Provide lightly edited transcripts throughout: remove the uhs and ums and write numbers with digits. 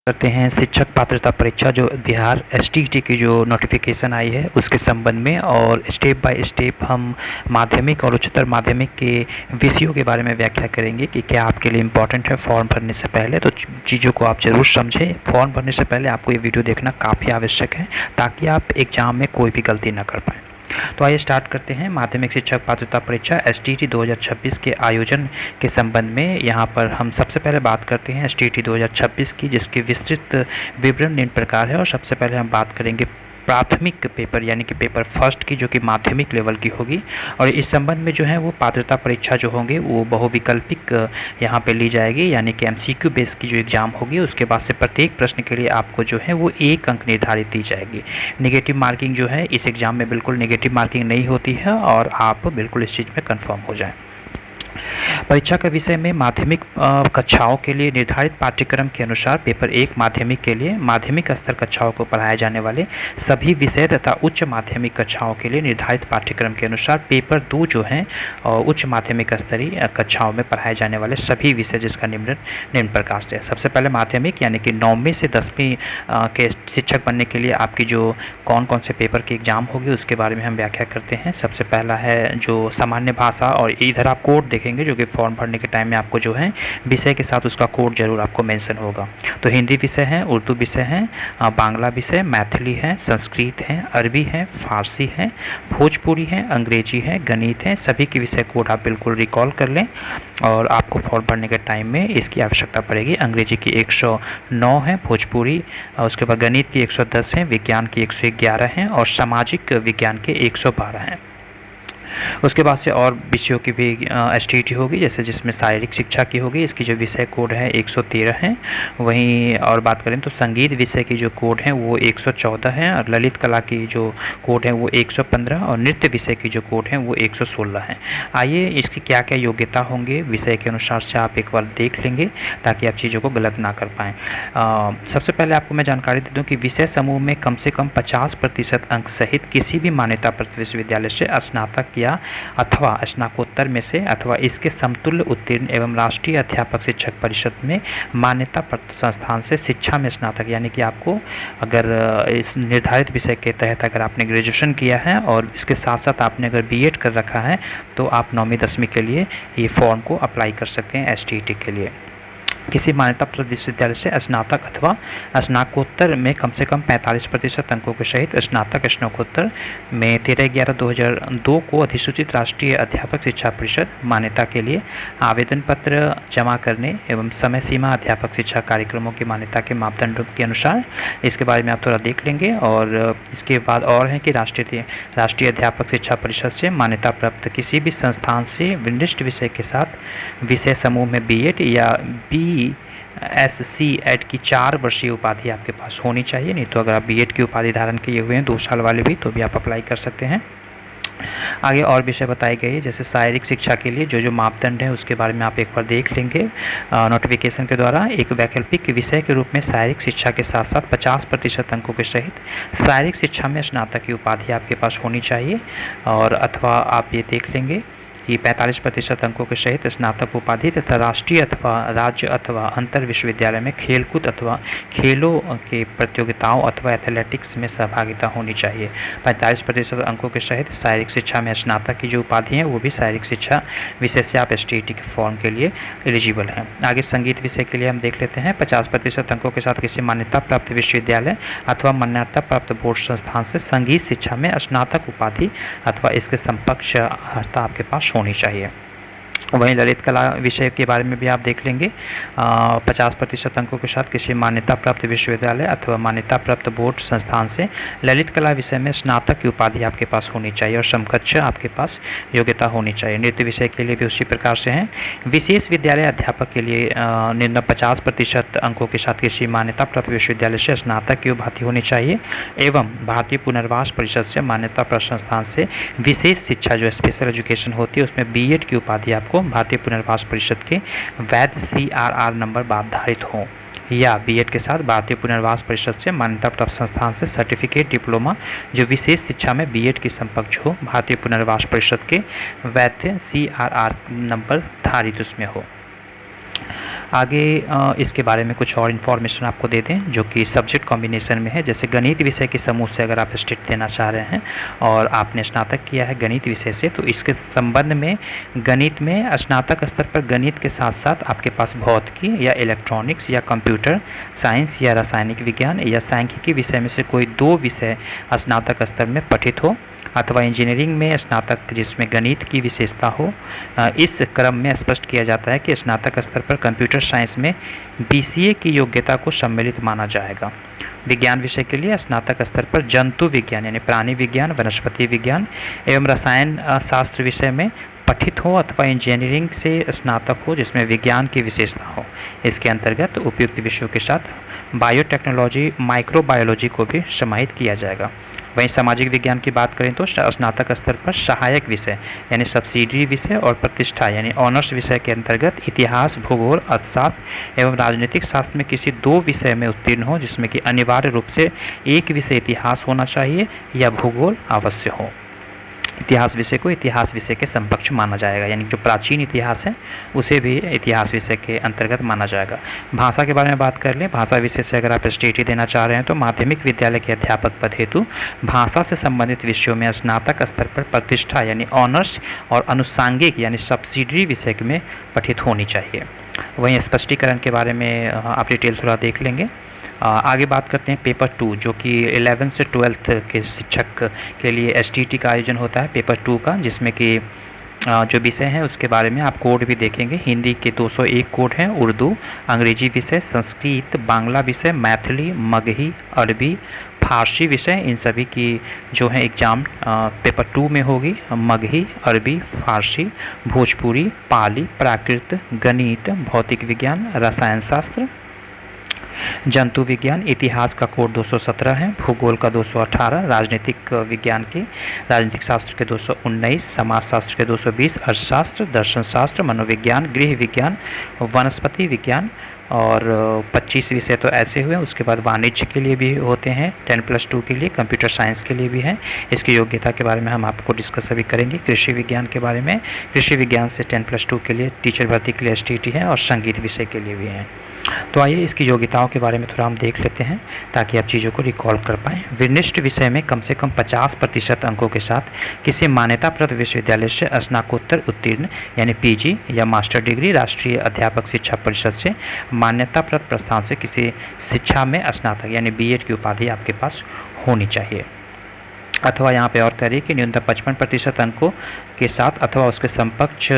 करते हैं शिक्षक पात्रता परीक्षा जो बिहार एसटीईटी की जो नोटिफिकेशन आई है उसके संबंध में, और स्टेप बाय स्टेप हम माध्यमिक और उच्चतर माध्यमिक के विषयों के बारे में व्याख्या करेंगे कि क्या आपके लिए इम्पोर्टेंट है फॉर्म भरने से पहले। तो चीज़ों को आप ज़रूर समझें। फॉर्म भरने से पहले आपको ये वीडियो देखना काफ़ी आवश्यक है ताकि आप एग्ज़ाम में कोई भी गलती ना कर पाएँ। तो आइए स्टार्ट करते हैं माध्यमिक शिक्षक पात्रता परीक्षा एसटीईटी 2026 के आयोजन के संबंध में। यहाँ पर हम सबसे पहले बात करते हैं एसटीईटी 2026 की, जिसके विस्तृत विवरण निम्न प्रकार है। और सबसे पहले हम बात करेंगे प्राथमिक पेपर यानी कि पेपर फर्स्ट की, जो कि माध्यमिक लेवल की होगी। और इस संबंध में जो है वो पात्रता परीक्षा जो होंगे वो बहुविकल्पिक यहाँ पे ली जाएगी, यानी कि एमसीक्यू बेस की जो एग्ज़ाम होगी उसके बाद से प्रत्येक प्रश्न के लिए आपको जो है वो 1 अंक निर्धारित दी जाएगी। नेगेटिव मार्किंग जो है इस एग्ज़ाम में बिल्कुल नेगेटिव मार्किंग नहीं होती है, और आप बिल्कुल इस चीज़ में कन्फर्म हो जाएँ। परीक्षा का विषय में माध्यमिक कक्षाओं के लिए निर्धारित पाठ्यक्रम के अनुसार पेपर 1 माध्यमिक के लिए माध्यमिक स्तर कक्षाओं को पढ़ाए जाने वाले सभी विषय तथा उच्च माध्यमिक कक्षाओं के लिए निर्धारित पाठ्यक्रम के अनुसार पेपर 2 जो हैं और उच्च माध्यमिक स्तरीय कक्षाओं में पढ़ाए जाने वाले सभी विषय, जिसका निम्न प्रकार से है। सबसे पहले माध्यमिक यानी कि 9वीं से 10वीं के शिक्षक बनने के लिए आपकी जो कौन कौन से पेपर की एग्ज़ाम होगी उसके बारे में हम व्याख्या करते हैं। सबसे पहला है जो सामान्य भाषा, और इधर आप कोड देखेंगे जो कि फॉर्म भरने के टाइम में आपको जो है विषय के साथ उसका कोड जरूर आपको मेंशन होगा। तो हिंदी विषय है, उर्दू विषय है, बांग्ला विषय, मैथिली है, संस्कृत है, अरबी है, फारसी है, भोजपुरी है, अंग्रेजी है, गणित है। सभी के विषय कोड आप बिल्कुल रिकॉल कर लें और आपको फॉर्म भरने के टाइम में इसकी आवश्यकता पड़ेगी। अंग्रेजी की 109 है, भोजपुरी उसके बाद गणित की 110 है, विज्ञान की 111 है और सामाजिक विज्ञान के 112 हैं। उसके बाद से और विषयों की भी एसटीईटी होगी, जैसे जिसमें शारीरिक शिक्षा की होगी, इसकी जो विषय कोड है 113 है। वहीं और बात करें तो संगीत विषय की जो कोड है वो 114 है, और ललित कला की जो कोड है वो 115, और नृत्य विषय की जो कोड है वो 116 है। आइए इसकी क्या क्या योग्यता होंगे विषय के अनुसार से आप एक बार देख लेंगे ताकि आप चीज़ों को गलत ना कर पाएँ। सबसे पहले आपको मैं जानकारी दे दूँ कि विषय समूह में कम से कम 50% अंक सहित किसी भी मान्यता प्राप्त विश्वविद्यालय से स्नातक या अथवा स्नातकोत्तर में से अथवा इसके समतुल्य उत्तीर्ण एवं राष्ट्रीय अध्यापक शिक्षक परिषद में मान्यता प्राप्त संस्थान से शिक्षा में स्नातक, यानी कि आपको अगर इस निर्धारित विषय के तहत अगर आपने ग्रेजुएशन किया है और इसके साथ साथ आपने अगर बीएड कर रखा है तो आप 9वीं 10वीं के लिए ये फॉर्म को अप्लाई कर सकते हैं एसटीईटी के लिए। किसी मान्यता प्राप्त विश्वविद्यालय से स्नातक अथवा स्नातकोत्तर में कम से कम 45% अंकों के सहित स्नातक स्नातकोत्तर में 13/11/2002 को अधिसूचित राष्ट्रीय अध्यापक शिक्षा परिषद मान्यता के लिए आवेदन पत्र जमा करने एवं समय सीमा अध्यापक शिक्षा कार्यक्रमों की मान्यता के मापदंडों के अनुसार, इसके बारे में आप थोड़ा देख लेंगे। और इसके बाद और है कि राष्ट्रीय अध्यापक शिक्षा परिषद से मान्यता प्राप्त किसी भी संस्थान से विशिष्ट विषय के साथ विषय समूह में बीएड या BSc एड की 4 वर्षीय उपाधि आपके पास होनी चाहिए। नहीं तो अगर आप बीएड की उपाधि धारण किए हुए हैं 2 साल वाले भी, तो भी आप अप्लाई कर सकते हैं। आगे और विषय बताए गए जैसे शारीरिक शिक्षा के लिए जो मापदंड है उसके बारे में आप एक बार देख लेंगे नोटिफिकेशन के द्वारा। एक वैकल्पिक विषय के रूप में शारीरिक शिक्षा के साथ साथ 50% अंकों के सहित शारीरिक शिक्षा में स्नातक की उपाधि आपके पास होनी चाहिए। और अथवा आप ये देख लेंगे कि 45% अंकों के सहित स्नातक उपाधि तथा राष्ट्रीय अथवा राज्य अथवा अंतर विश्वविद्यालय में खेलकूद अथवा खेलों के प्रतियोगिताओं अथवा एथलेटिक्स में सहभागिता होनी चाहिए। 45% अंकों के सहित शारीरिक शिक्षा में स्नातक की जो उपाधि है वो भी शारीरिक शिक्षा विषय से आप एसटीईटी के फॉर्म के लिए एलिजिबल हैं। आगे संगीत विषय के लिए हम देख लेते हैं 50% अंकों के साथ किसी मान्यता प्राप्त विश्वविद्यालय अथवा मान्यता प्राप्त बोर्ड संस्थान से संगीत शिक्षा में स्नातक उपाधि अथवा इसके समकक्ष अर्हता आपके पास होनी चाहिए। वहीं ललित कला विषय के बारे में भी आप देख लेंगे 50% अंकों के साथ किसी मान्यता प्राप्त विश्वविद्यालय अथवा मान्यता प्राप्त बोर्ड संस्थान से ललित कला विषय में स्नातक की उपाधि आपके पास होनी चाहिए और समकक्ष आपके पास योग्यता होनी चाहिए। नृत्य विषय के लिए भी उसी प्रकार से हैं। विशेष विद्यालय अध्यापक के लिए न्यूनतम 50% अंकों के साथ किसी मान्यता प्राप्त विश्वविद्यालय से स्नातक की उपाधि होनी चाहिए एवं भारतीय पुनर्वास परिषद से मान्यता प्राप्त संस्थान से विशेष शिक्षा जो स्पेशल एजुकेशन होती है उसमें बीएड की उपाधि आपको भारतीय पुनर्वास परिषद के वैध CRR नंबर आधारित हो, या बीएड के साथ भारतीय पुनर्वास परिषद से मान्यता प्राप्त संस्थान से सर्टिफिकेट डिप्लोमा जो विशेष शिक्षा में बीएड की समकक्ष हो, भारतीय पुनर्वास परिषद के वैध CRR नंबर धारित उसमें हो। आगे इसके बारे में कुछ और इन्फॉर्मेशन आपको दे दें जो कि सब्जेक्ट कॉम्बिनेशन में है। जैसे गणित विषय के समूह से अगर आप स्टेट देना चाह रहे हैं और आपने स्नातक किया है गणित विषय से, तो इसके संबंध में गणित में स्नातक स्तर पर गणित के साथ साथ आपके पास भौतिकी या इलेक्ट्रॉनिक्स या कंप्यूटर साइंस या रासायनिक विज्ञान या सांख्यिकी विषय में से कोई 2 विषय स्नातक स्तर में पठित हो, अथवा इंजीनियरिंग में स्नातक जिसमें गणित की विशेषता हो। इस क्रम में स्पष्ट किया जाता है कि स्नातक स्तर पर कंप्यूटर साइंस में BCA की योग्यता को सम्मिलित माना जाएगा। विज्ञान विषय के लिए स्नातक स्तर पर जंतु विज्ञान यानी प्राणी विज्ञान, वनस्पति विज्ञान एवं रसायन शास्त्र विषय में पठित हो, अथवा इंजीनियरिंग से स्नातक हो जिसमें विज्ञान की विशेषता हो। इसके अंतर्गत उपयुक्त विषयों के साथ बायोटेक्नोलॉजी, माइक्रोबायोलॉजी को भी समाहित किया जाएगा। वहीं सामाजिक विज्ञान की बात करें तो स्नातक स्तर पर सहायक विषय यानी सब्सिडरी विषय और प्रतिष्ठा यानी ऑनर्स विषय के अंतर्गत इतिहास, भूगोल, अर्थशास्त्र एवं राजनीतिक शास्त्र में किसी 2 विषय में उत्तीर्ण हो, जिसमें कि अनिवार्य रूप से एक विषय इतिहास होना चाहिए या भूगोल अवश्य हो। इतिहास विषय को इतिहास विषय के समकक्ष माना जाएगा, यानी जो प्राचीन इतिहास है उसे भी इतिहास विषय के अंतर्गत माना जाएगा। भाषा के बारे में बात कर लें, भाषा विषय से अगर आप STET देना चाह रहे हैं तो माध्यमिक विद्यालय के अध्यापक पद हेतु भाषा से संबंधित विषयों में स्नातक स्तर पर प्रतिष्ठा यानी ऑनर्स और अनुषांगिक यानी सब्सिडरी विषय में पठित होनी चाहिए। वहीं स्पष्टीकरण के बारे में आप डिटेल थोड़ा देख लेंगे। आगे बात करते हैं पेपर 2 जो कि 11 से 12 के शिक्षक के लिए STET का आयोजन होता है पेपर 2 का, जिसमें कि जो विषय हैं उसके बारे में आप कोड भी देखेंगे। हिंदी के 201 कोड हैं, उर्दू, अंग्रेजी विषय, संस्कृत, बांग्ला विषय, मैथिली, मगही, अरबी, फारसी विषय, इन सभी की जो है एग्ज़ाम पेपर 2 में होगी। मगही, अरबी, फारसी, भोजपुरी, पाली, प्राकृत, गणित, भौतिक विज्ञान, रसायन शास्त्र, जंतु विज्ञान, इतिहास का कोड 217 है, भूगोल का 218, राजनीतिक विज्ञान के राजनीतिक शास्त्र के 219, समाज शास्त्र के 220, अर्थशास्त्र, दर्शन शास्त्र, मनोविज्ञान, गृह विज्ञान, वनस्पति विज्ञान और 25 विषय तो ऐसे हुए। उसके बाद वाणिज्य के लिए भी होते हैं 10+2 के लिए, कंप्यूटर साइंस के लिए भी हैं। इसकी योग्यता के बारे में हम आपको डिस्कस अभी करेंगे। कृषि विज्ञान के बारे में, कृषि विज्ञान से 10+2 के लिए टीचर भर्ती के लिए STET है और संगीत विषय के लिए भी हैं। तो आइए इसकी योग्यताओं के बारे में थोड़ा हम देख लेते हैं ताकि आप चीज़ों को रिकॉल कर पाएँ। विनिष्ट विषय में कम से कम 50% अंकों के साथ किसी मान्यता प्राप्त विश्वविद्यालय से स्नातकोत्तर उत्तीर्ण यानी PG या मास्टर डिग्री, राष्ट्रीय अध्यापक शिक्षा परिषद से मान्यता प्राप्त प्रस्थान से किसी शिक्षा में स्नातक यानी B.Ed की उपाधि आपके पास होनी चाहिए। अथवा यहाँ पे और करिए कि न्यूनतम 55% अंकों के साथ अथवा उसके समकक्ष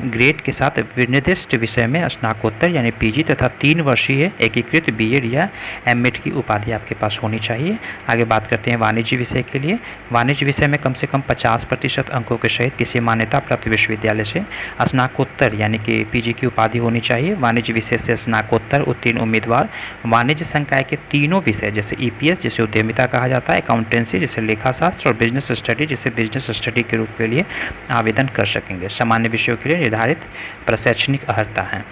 ग्रेड के साथ विनिर्दिष्ट विषय में स्नातकोत्तर यानी PG तथा 3 वर्षीय एकीकृत B.Ed या M.Ed की उपाधि आपके पास होनी चाहिए। आगे बात करते हैं वाणिज्य विषय के लिए। वाणिज्य विषय में कम से कम 50% अंकों के सहित किसी मान्यता प्राप्त विश्वविद्यालय से स्नातकोत्तर यानी कि PG की उपाधि होनी चाहिए। वाणिज्य विषय से स्नातकोत्तर उत्तीर्ण उम्मीदवार वाणिज्य संकाय के तीनों विषय जैसे EPS जिसे उद्यमिता कहा जाता है, अकाउंटेंसी जिसे लेखाशास्त्र और बिजनेस स्टडी जिसे बिजनेस स्टडी के रूप के लिए आवेदन कर सकेंगे। सामान्य विषयों के लिए निर्धारित प्रशैक्षणिक अर्हता है।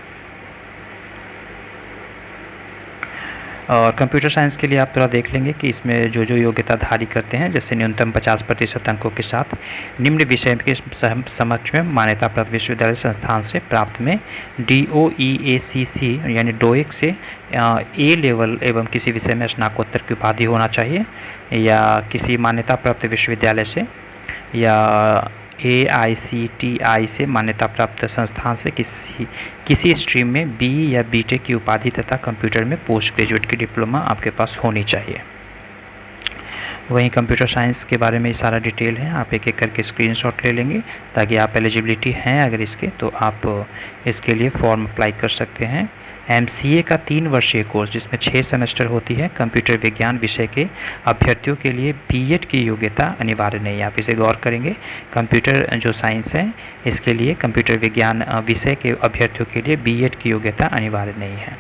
और कंप्यूटर साइंस के लिए आप थोड़ा देख लेंगे कि इसमें जो जो योग्यताधारी करते हैं जैसे न्यूनतम 50% अंकों के साथ निम्न विषय के समक्ष में मान्यता प्राप्त विश्वविद्यालय संस्थान से प्राप्त में DOEACC यानी DOEIC से A लेवल एवं किसी विषय में स्नातकोत्तर की उपाधि होना चाहिए, या किसी मान्यता प्राप्त विश्वविद्यालय से या AICTI से मान्यता प्राप्त संस्थान से किसी स्ट्रीम में B या BTech की उपाधि तथा कंप्यूटर में पोस्ट ग्रेजुएट की डिप्लोमा आपके पास होनी चाहिए। वहीं कंप्यूटर साइंस के बारे में सारा डिटेल है, आप एक एक करके स्क्रीनशॉट ले लेंगे ताकि आप एलिजिबिलिटी हैं अगर इसके तो आप इसके लिए फॉर्म अप्लाई कर सकते हैं। MCA का 3 वर्षीय कोर्स जिसमें 6 सेमेस्टर होती है कंप्यूटर विज्ञान विषय के अभ्यर्थियों के लिए B.Ed की योग्यता अनिवार्य नहीं है। आप इसे गौर करेंगे, कंप्यूटर जो साइंस है इसके लिए कंप्यूटर विज्ञान विषय के अभ्यर्थियों के लिए B.Ed की योग्यता अनिवार्य नहीं है।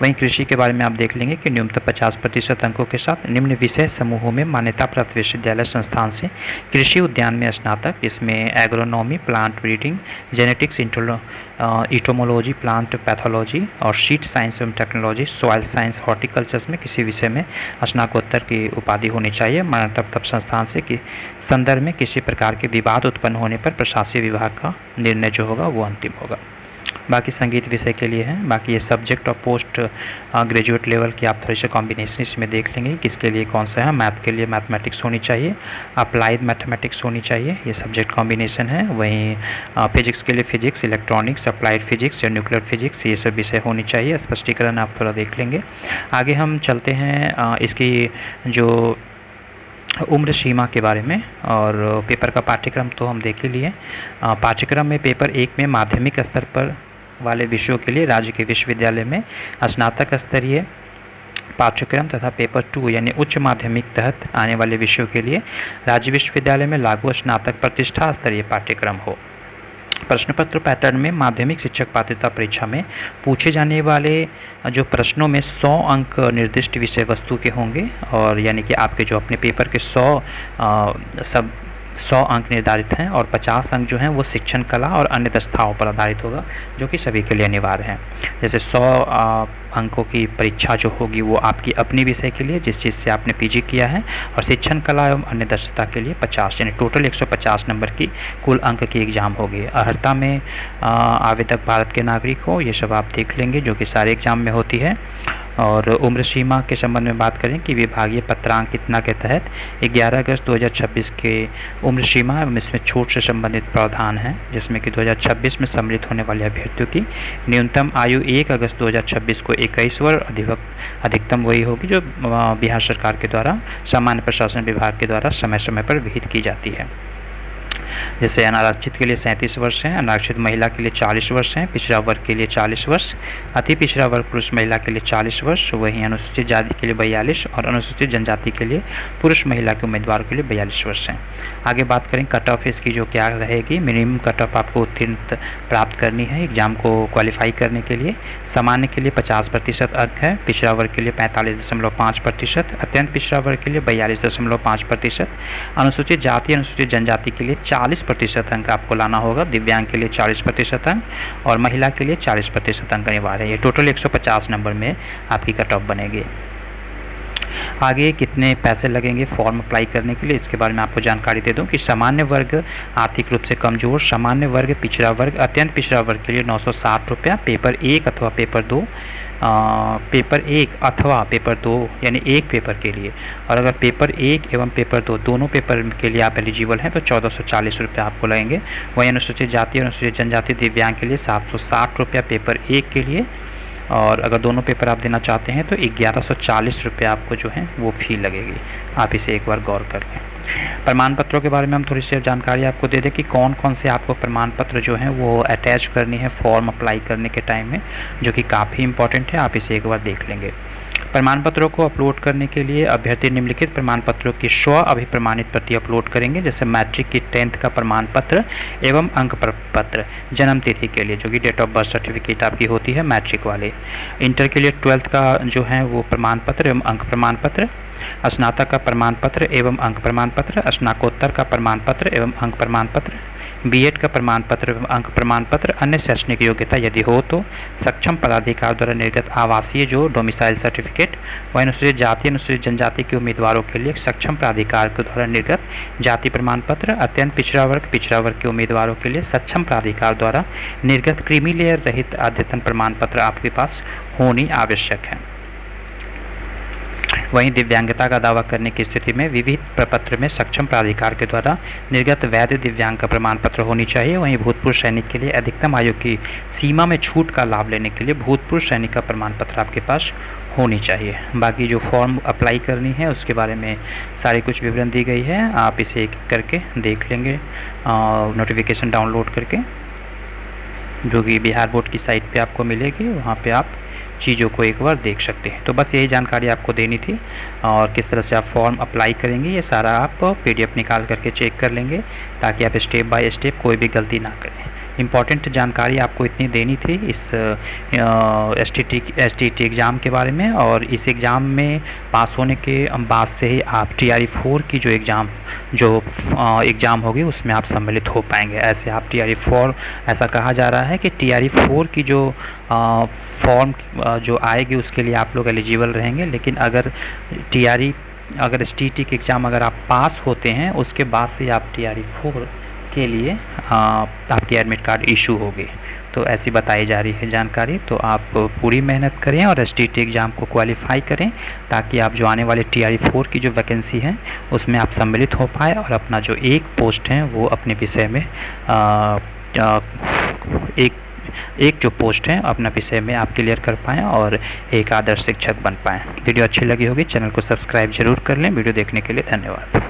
वहीं कृषि के बारे में आप देख लेंगे कि न्यूनतम 50% अंकों के साथ निम्न विषय समूहों में मान्यता प्राप्त विश्वविद्यालय संस्थान से कृषि उद्यान में स्नातक जिसमें agronomy, plant breeding, genetics, entomology, plant pathology और सीड साइंस एवं टेक्नोलॉजी, सॉइल साइंस, हॉर्टिकल्चर में किसी विषय में स्नातकोत्तर की उपाधि होनी चाहिए। मान्यता प्राप्त संस्थान से कि संदर्भ में किसी प्रकार के विवाद उत्पन्न होने पर प्रशासकीय विभाग का निर्णय जो होगा वो अंतिम होगा। बाकी संगीत विषय के लिए है। बाकी ये सब्जेक्ट और पोस्ट ग्रेजुएट लेवल की आप थोड़ी सी कॉम्बिनेशन इसमें देख लेंगे किसके लिए कौन सा है। मैथ के लिए मैथमेटिक्स होनी चाहिए, अप्लाइड मैथमेटिक्स होनी चाहिए, ये सब्जेक्ट कॉम्बिनेशन है। वहीं फिजिक्स के लिए फिजिक्स, इलेक्ट्रॉनिक्स, अप्लाइड फिजिक्स या न्यूक्लियर फिजिक्स, ये सब विषय होनी चाहिए। स्पष्टीकरण आप थोड़ा देख लेंगे। आगे हम चलते हैं इसकी जो उम्र सीमा के बारे में, और पेपर का पाठ्यक्रम तो हम देख ही लिए। पाठ्यक्रम में पेपर 1 में माध्यमिक स्तर पर वाले विषयों के लिए राज्य के विश्वविद्यालय में स्नातक स्तरीय पाठ्यक्रम तथा पेपर 2 यानी उच्च माध्यमिक तहत आने वाले विषयों के लिए राज्य विश्वविद्यालय में लागू स्नातक प्रतिष्ठा स्तरीय पाठ्यक्रम हो। प्रश्न पत्र पैटर्न में माध्यमिक शिक्षक पात्रता परीक्षा में पूछे जाने वाले जो प्रश्नों में 100 अंक निर्दिष्ट विषय वस्तु के होंगे, और यानी कि आपके जो अपने पेपर के 100 अंक निर्धारित हैं, और 50 अंक जो हैं वो शिक्षण कला और अन्य दक्षताओं पर आधारित होगा, जो कि सभी के लिए अनिवार्य है। जैसे 100 अंकों की परीक्षा जो होगी वो आपकी अपनी विषय के लिए जिस चीज़ से आपने पीजी किया है, और शिक्षण कला एवं अन्य दक्षता के लिए 50 यानी टोटल 150 नंबर की कुल अंक की एग्ज़ाम होगी। अर्हता में आवेदक भारत के नागरिक हो, ये सब आप देख लेंगे जो कि सारे एग्ज़ाम में होती है। और उम्र सीमा के संबंध में बात करें कि विभागीय पत्रांक कितना के तहत 11 अगस्त 2026 के उम्र सीमा एवं इसमें छूट से संबंधित प्रावधान है, जिसमें कि 2026 में सम्मिलित होने वाले अभ्यर्थियों की न्यूनतम आयु 1 अगस्त 2026 को 21 वर्ष, अधिकतम वही होगी जो बिहार सरकार के द्वारा सामान्य प्रशासन विभाग के द्वारा समय समय पर विहित की जाती है। जैसे अनारक्षित के लिए 37 वर्ष हैं, अनारक्षित महिला के लिए 40 वर्ष हैं, पिछड़ा वर्ग के लिए 40 वर्ष, अति पिछड़ा वर्ग पुरुष महिला के लिए 40 वर्ष, वहीं अनुसूचित जाति के लिए 42 और अनुसूचित जनजाति के लिए पुरुष महिला के उम्मीदवारों के लिए 42 वर्ष हैं। आगे बात करें कट ऑफ इसकी जो क्या रहेगी, मिनिमम कट ऑफ आपको उत्तीर्ण प्राप्त करनी है एग्जाम को क्वालिफाई करने के लिए। सामान्य के लिए 50% अंक है, पिछड़ा वर्ग के लिए 45.5%, अत्यंत पिछड़ा वर्ग के लिए 42.5%, अनुसूचित जाति अनुसूचित जनजाति के लिए 40% अंक आपको लाना होगा, दिव्यांग के लिए 40% अंक और महिला के लिए 40% अंक अनिवार्य है। ये टोटल 150 नंबर में आपकी कट ऑफ बनेगी। आगे कितने पैसे लगेंगे फॉर्म अप्लाई करने के लिए, इसके बारे में आपको जानकारी दे दूं कि सामान्य वर्ग आर्थिक रूप से कमजोर, सामान्य वर्ग, पिछड़ा वर्ग, अत्यंत पिछड़ा वर्ग के लिए 960 रुपया, पेपर 1 अथवा पेपर 2, पेपर 1 अथवा पेपर 2 यानी एक पेपर के लिए, और अगर पेपर 1 एवं पेपर 2 दोनों पेपर के लिए आप एलिजिबल हैं तो 1440 रुपये आपको लगेंगे। वहीं अनुसूचित जाति और अनुसूचित जनजाति दिव्यांग के लिए 760 रुपया पेपर 1 के लिए, और अगर दोनों पेपर आप देना चाहते हैं तो 1140 रुपये आपको जो है वो फ़ी लगेगी। आप इसे एक बार गौर कर लें। प्रमाण पत्रों के बारे में हम थोड़ी सी जानकारी आपको दे दें कि कौन कौन से आपको प्रमाण पत्र जो हैं वो अटैच करनी है फॉर्म अप्लाई करने के टाइम में, जो कि काफ़ी इंपॉर्टेंट है। आप इसे एक बार देख लेंगे। प्रमाण पत्रों को अपलोड करने के लिए अभ्यर्थी निम्नलिखित प्रमाण पत्रों की स्व अभिप्रमाणित प्रति अपलोड करेंगे, जैसे मैट्रिक की 10th का प्रमाण पत्र एवं अंक पत्र, जन्म तिथि के लिए जो कि डेट ऑफ बर्थ सर्टिफिकेट आपकी होती है मैट्रिक वाले, इंटर के लिए 12th का जो है वो प्रमाण पत्र एवं अंक प्रमाण पत्र, स्नातक का प्रमाण पत्र एवं अंक प्रमाण पत्र, स्नाकोत्तर का प्रमाण पत्र एवं अंक प्रमाण पत्र, बीएड का प्रमाण पत्र एवं अंक प्रमाण पत्र, अन्य शैक्षणिक योग्यता यदि हो तो सक्षम पदाधिकारी द्वारा निर्गत आवासीय जो डोमिसाइल सर्टिफिकेट, वह अनुसूचित जाति अनुसूचित जनजाति के उम्मीदवारों के लिए सक्षम प्राधिकार के द्वारा निर्गत जाति प्रमाण पत्र, अत्यंत पिछड़ा वर्ग के उम्मीदवारों के लिए सक्षम प्राधिकार द्वारा निर्गत क्रीमी लेयर रहित अद्यतन प्रमाण पत्र आपके पास होनी आवश्यक है। वहीं दिव्यांगता का दावा करने की स्थिति में विविध प्रपत्र में सक्षम प्राधिकार के द्वारा निर्गत वैध दिव्यांग का प्रमाण पत्र होनी चाहिए। वहीं भूतपूर्व सैनिक के लिए अधिकतम आयु की सीमा में छूट का लाभ लेने के लिए भूतपूर्व सैनिक का प्रमाण पत्र आपके पास होनी चाहिए। बाकी जो फॉर्म अप्लाई करनी है उसके बारे में सारी कुछ विवरण दी गई है, आप इसे एक करके देख लेंगे नोटिफिकेशन डाउनलोड करके, जो कि बिहार बोर्ड की साइट पे आपको मिलेगी, वहाँ पे आप चीज़ों को एक बार देख सकते हैं। तो बस यही जानकारी आपको देनी थी, और किस तरह से आप फॉर्म अप्लाई करेंगे ये सारा आप PDF निकाल करके चेक कर लेंगे, ताकि आप स्टेप बाय स्टेप कोई भी गलती ना करें। इम्पॉर्टेंट जानकारी आपको इतनी देनी थी इस STT एग्ज़ाम के बारे में, और इस एग्ज़ाम में पास होने के बाद से ही आप TRE-4 की जो एग्ज़ाम होगी उसमें आप सम्मिलित हो पाएंगे। ऐसे आप TRE-4 ऐसा कहा जा रहा है कि TRE-4 की जो फॉर्म जो आएगी उसके लिए आप लोग एलिजिबल रहेंगे, लेकिन अगर STT के एग्ज़ाम अगर आप पास होते हैं उसके बाद से आप TRE-4 के लिए आपकी एडमिट कार्ड इशू होगी। तो तो ऐसी बताई जा रही है जानकारी। तो आप पूरी मेहनत करें और STT एग्ज़ाम को क्वालिफाई करें, ताकि आप जो आने वाले TRE 4 की जो वैकेंसी है उसमें आप सम्मिलित हो पाए और अपना जो एक पोस्ट है वो अपने विषय में एक जो पोस्ट है अपना विषय में आप क्लियर कर पाएँ और एक आदर्श शिक्षक बन पाएँ। वीडियो अच्छी लगी होगी, चैनल को सब्सक्राइब जरूर कर लें। वीडियो देखने के लिए धन्यवाद।